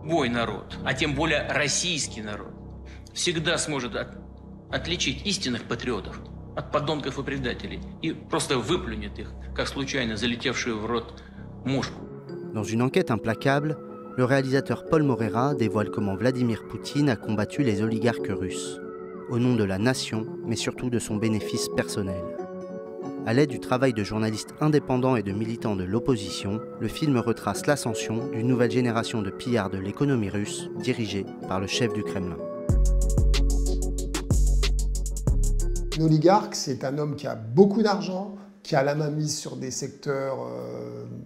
Любой народ, а тем более российский народ, всегда сможет отличить истинных патриотов от подонков и предателей и просто выплюнет их, как случайно залетевшую в рот мушку. Dans une enquête implacable, le réalisateur Paul Moreira dévoile comment Vladimir Poutine a combattu les oligarques russes, au nom de la nation, mais surtout de son bénéfice personnel. À l'aide du travail de journalistes indépendants et de militants de l'opposition, le film retrace l'ascension d'une nouvelle génération de pillards de l'économie russe, dirigée par le chef du Kremlin. L'oligarque, c'est un homme qui a beaucoup d'argent, qui a la main mise sur des secteurs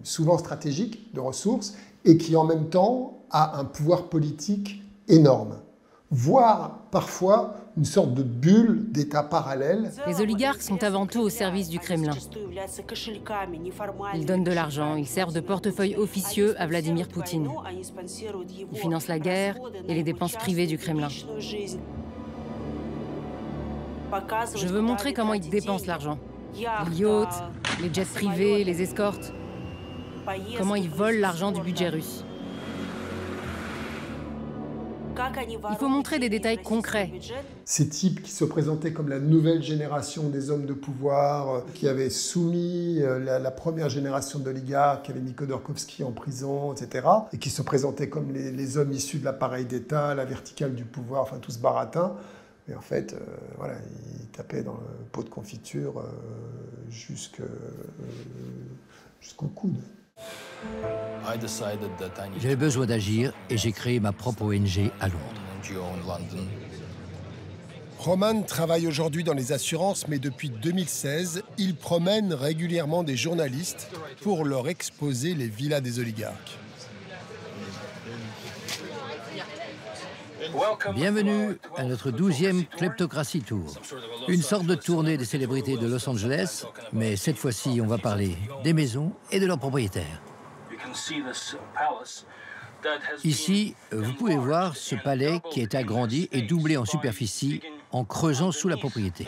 souvent stratégiques de ressources et qui en même temps a un pouvoir politique énorme, voire parfois une sorte de bulle d'État parallèle. Les oligarques sont avant tout au service du Kremlin. Ils donnent de l'argent, ils servent de portefeuille officieux à Vladimir Poutine. Ils financent la guerre et les dépenses privées du Kremlin. Je veux montrer comment ils dépensent l'argent. Les yachts, les jets privés, les escortes. Comment ils volent l'argent du budget russe. Il faut montrer des détails concrets. Ces types qui se présentaient comme la nouvelle génération des hommes de pouvoir, qui avaient soumis la première génération d'oligarques, qui avait mis Khodorkovsky en prison, etc., et qui se présentaient comme les hommes issus de l'appareil d'État, la verticale du pouvoir, enfin tout ce baratin. Et en fait, voilà, ils tapaient dans le pot de confiture jusqu'au coude. J'avais besoin d'agir et j'ai créé ma propre ONG à Londres. Roman travaille aujourd'hui dans les assurances, mais depuis 2016, il promène régulièrement des journalistes pour leur exposer les villas des oligarques. Bienvenue à notre 12e Kleptocratie Tour. Une sorte de tournée des célébrités de Los Angeles, mais cette fois-ci, on va parler des maisons et de leurs propriétaires. Ici, vous pouvez voir ce palais qui est agrandi et doublé en superficie en creusant sous la propriété.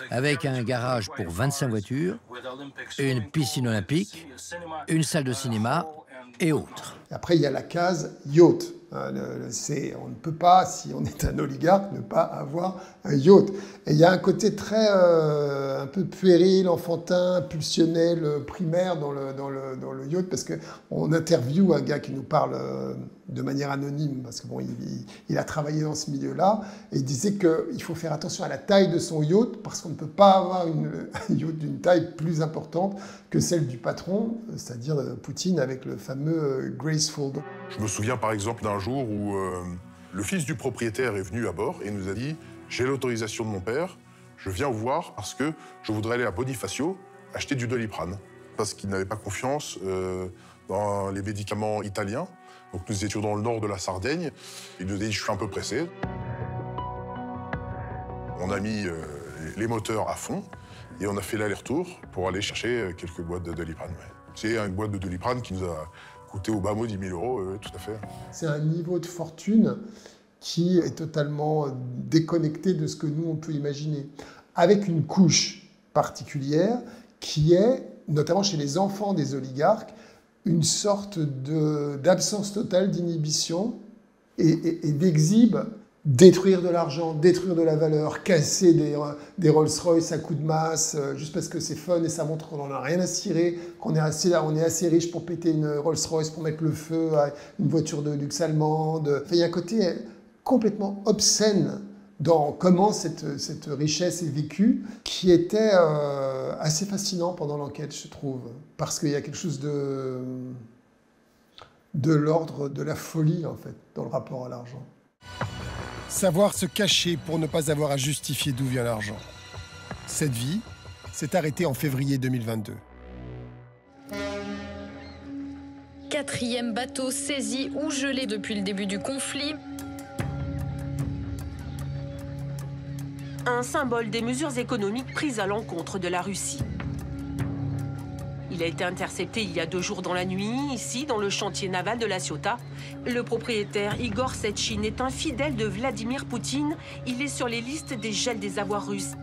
Avec un garage pour 25 voitures, une piscine olympique, une salle de cinéma et autres. Après, il y a la case yacht. On ne peut pas, si on est un oligarque, ne pas avoir un yacht. Et il y a un côté très un peu puéril, enfantin, pulsionnel, primaire dans le yacht, parce qu'on interviewe un gars qui nous parle de manière anonyme, parce que bon, il a travaillé dans ce milieu-là, et il disait qu'il faut faire attention à la taille de son yacht, parce qu'on ne peut pas avoir un yacht d'une taille plus importante que celle du patron, c'est-à-dire Poutine avec le fameux Graceful. Je me souviens par exemple d'un jour où le fils du propriétaire est venu à bord et nous a dit « J'ai l'autorisation de mon père, je viens vous voir parce que je voudrais aller à Bonifacio acheter du Doliprane. » Parce qu'il n'avait pas confiance dans les médicaments italiens. Donc nous étions dans le nord de la Sardaigne. Il nous a dit « Je suis un peu pressé. » On a mis les moteurs à fond et on a fait l'aller-retour pour aller chercher quelques boîtes de Doliprane. Ouais. C'est une boîte de Doliprane qui nous a coûté au bas mot 10 000 €, tout à fait. C'est un niveau de fortune qui est totalement déconnecté de ce que nous, on peut imaginer. Avec une couche particulière qui est, notamment chez les enfants des oligarques, une sorte d'absence totale d'inhibition et d'exhibe. Détruire de l'argent, détruire de la valeur, casser des Rolls-Royce à coups de masse, juste parce que c'est fun et ça montre qu'on n'en a rien à cirer, qu'on est assez riche pour péter une Rolls-Royce, pour mettre le feu à une voiture de luxe allemande. Enfin, il y a un côté complètement obscène dans comment cette richesse est vécue, qui était assez fascinant pendant l'enquête, je trouve, parce qu'il y a quelque chose de l'ordre de la folie, en fait, dans le rapport à l'argent. Savoir se cacher pour ne pas avoir à justifier d'où vient l'argent. Cette vie s'est arrêtée en février 2022. 4e bateau saisi ou gelé depuis le début du conflit. Un symbole des mesures économiques prises à l'encontre de la Russie. Il a été intercepté il y a 2 jours dans la nuit, ici, dans le chantier naval de La Ciotat. Le propriétaire Igor Sechin est un fidèle de Vladimir Poutine. Il est sur les listes des gels des avoirs russes.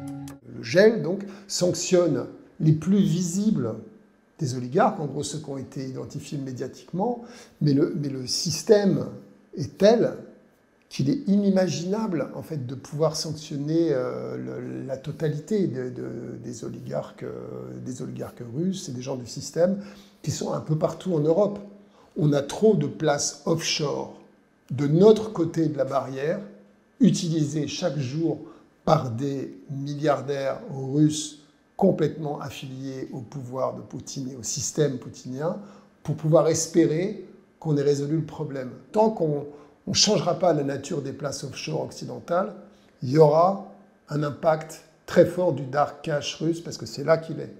Le gel, donc, sanctionne les plus visibles des oligarques, en gros ceux qui ont été identifiés médiatiquement, mais le système est tel qu'il est inimaginable en fait de pouvoir sanctionner la totalité des oligarques russes et des gens du système qui sont un peu partout en Europe. On a trop de places offshore de notre côté de la barrière, utilisées chaque jour par des milliardaires russes complètement affiliés au pouvoir de Poutine et au système poutinien, pour pouvoir espérer qu'on ait résolu le problème. Tant qu'on ne changera pas la nature des places offshore occidentales, il y aura un impact très fort du dark cash russe, parce que c'est là qu'il est.